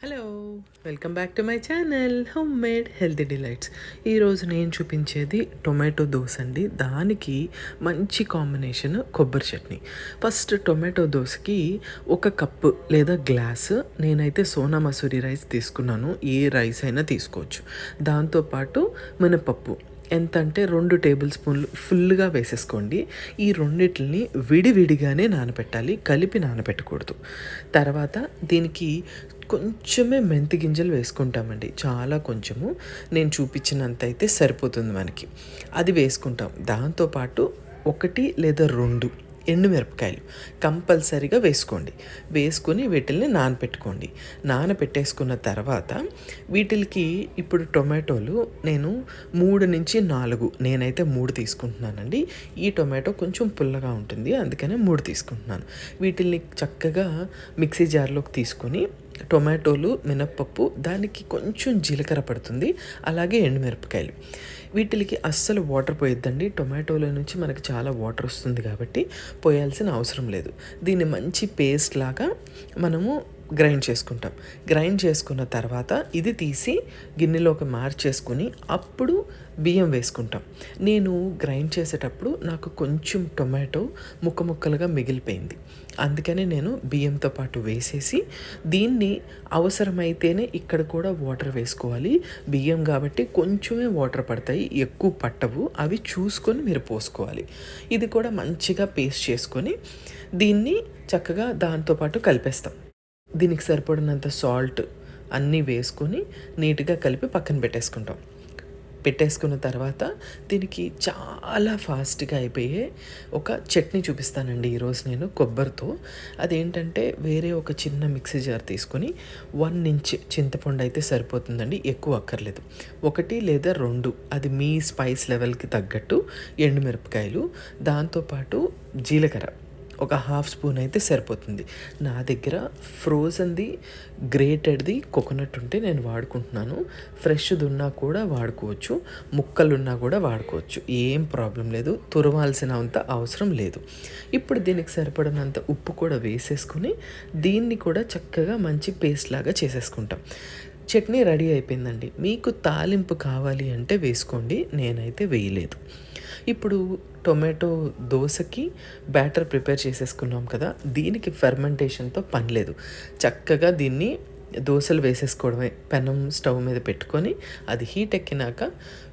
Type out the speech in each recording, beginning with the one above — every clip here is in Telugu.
Hello, welcome back to my channel home made healthy delights. ఈరోజు నేను చూపించేది టొమాటో దోశ అండి. దానికి మంచి కాంబినేషన్ కొబ్బరి చట్నీ. ఫస్ట్ టొమాటో దోశకి 1 కప్పు లేదా గ్లాసు నేనైతే సోనా మసూరి రైస్ తీసుకున్నాను. ఏ రైస్ అయినా తీసుకోవచ్చు. దాంతోపాటు మినపప్పు ఎంత అంటే 2 టేబుల్ స్పూన్లు ఫుల్గా వేసేసుకోండి. ఈ రెండిటిని విడివిడిగానే నానబెట్టాలి, కలిపి నానబెట్టకూడదు. తర్వాత దీనికి కొంచెమే మెంతి గింజలు వేసుకుంటామండి, చాలా కొంచెము. నేను చూపించినంత అయితే సరిపోతుంది మనకి. అది వేసుకుంటాం. దాంతోపాటు 1 లేదా 2 ఎండుమిరపకాయలు కంపల్సరీగా వేసుకొని వీటిల్ని నానపెట్టుకోండి. నానపెట్టేసుకున్న తర్వాత వీటికి ఇప్పుడు టొమాటోలు నేను 3 నుంచి 4, నేనైతే 3 తీసుకుంటున్నానండి. ఈ టొమాటో కొంచెం పుల్లగా ఉంటుంది, అందుకనే 3 తీసుకుంటున్నాను. వీటిల్ని చక్కగా మిక్సీ జార్లోకి తీసుకొని టొమాటోలు, మినప్పప్పు, దానికి కొంచెం జీలకర్ర పడుతుంది, అలాగే ఎండుమిరపకాయలు. వీటికి అస్సలు వాటర్ పోయొద్దండి. టొమాటోల నుంచి మనకి చాలా వాటర్ వస్తుంది కాబట్టి పోయాల్సిన అవసరం లేదు. దీన్ని మంచి పేస్ట్ లాగా మనము గ్రైండ్ చేసుకుంటాం. గ్రైండ్ చేసుకున్న తర్వాత ఇది తీసి గిన్నెలోకి మార్చేసుకుని అప్పుడు బియ్యం వేసుకుంటాం. నేను గ్రైండ్ చేసేటప్పుడు నాకు కొంచెం టొమాటో ముక్కలుగా మిగిలిపోయింది, అందుకని నేను బియ్యంతో పాటు వేసేసి దీన్ని అవసరమైతేనే ఇక్కడ కూడా వాటర్ వేసుకోవాలి. బియ్యం కాబట్టి కొంచెమే వాటర్ పడతాయి, ఎక్కువ పట్టవు. అవి చూసుకొని మీరు పోసుకోవాలి. ఇది కూడా మంచిగా పేస్ట్ చేసుకొని దీన్ని చక్కగా దాంతోపాటు కలిపేస్తాం. దీనికి సరిపడినంత సాల్ట్ అన్నీ వేసుకొని నీట్గా కలిపి పక్కన పెట్టేసుకున్న తర్వాత దీనికి చాలా ఫాస్ట్గా అయిపోయే ఒక చట్నీ చూపిస్తానండి ఈరోజు నేను కొబ్బరితో. అదేంటంటే వేరే ఒక చిన్న మిక్సీ జార్ తీసుకొని 1 ఇంచ్ చింతపండు అయితే సరిపోతుందండి, ఎక్కువ అక్కర్లేదు. 1 లేదా 2, అది మీ స్పైస్ లెవెల్కి తగ్గట్టు ఎండుమిరపకాయలు, దాంతోపాటు జీలకర్ర ఒక 1/2 స్పూన్ అయితే సరిపోతుంది. నా దగ్గర ఫ్రోజన్ది గ్రేటెడ్ది కోకోనట్ ఉంటే నేను వాడుకుంటున్నాను. ఫ్రెష్ది ఉన్నా కూడా వాడుకోవచ్చు, ముక్కలున్నా కూడా వాడుకోవచ్చు, ఏం ప్రాబ్లం లేదు. తురవాల్సినంత అవసరం లేదు. ఇప్పుడు దీనికి సరిపడినంత ఉప్పు కూడా వేసేసుకుని దీన్ని కూడా చక్కగా మంచి పేస్ట్ లాగా చేసేసుకుంటాం. చట్నీ రెడీ అయిపోయిందండి. మీకు తాలింపు కావాలి అంటే వేసుకోండి, నేనైతే వేయలేదు. ఇప్పుడు టొమాటో దోశకి బ్యాటర్ ప్రిపేర్ చేసేసుకున్నాం కదా, దీనికి ఫెర్మెంటేషన్తో పని లేదు. చక్కగా దీన్ని దోశలు వేసేసుకోవడమే. పెనం స్టవ్ మీద పెట్టుకొని అది హీట్ ఎక్కినాక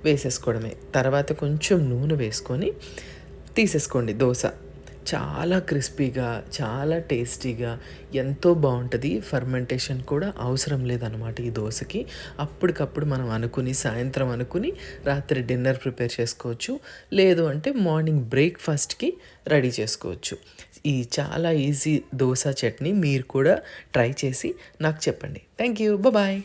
వేసేసుకోవడమే. తర్వాత కొంచెం నూనె వేసుకొని తీసేసుకోండి దోశ. చాలా క్రిస్పీగా, చాలా టేస్టీగా, ఎంతో బాగుంటుంది. ఫర్మెంటేషన్ కూడా అవసరం లేదన్నమాట ఈ దోశకి. అప్పటికప్పుడు మనం సాయంత్రం అనుకుని రాత్రి డిన్నర్ ప్రిపేర్ చేసుకోవచ్చు, లేదు అంటే మార్నింగ్ బ్రేక్ఫాస్ట్కి రెడీ చేసుకోవచ్చు. ఈ చాలా ఈజీ దోశ చట్నీ మీరు కూడా ట్రై చేసి నాకు చెప్పండి. Thank you, bye.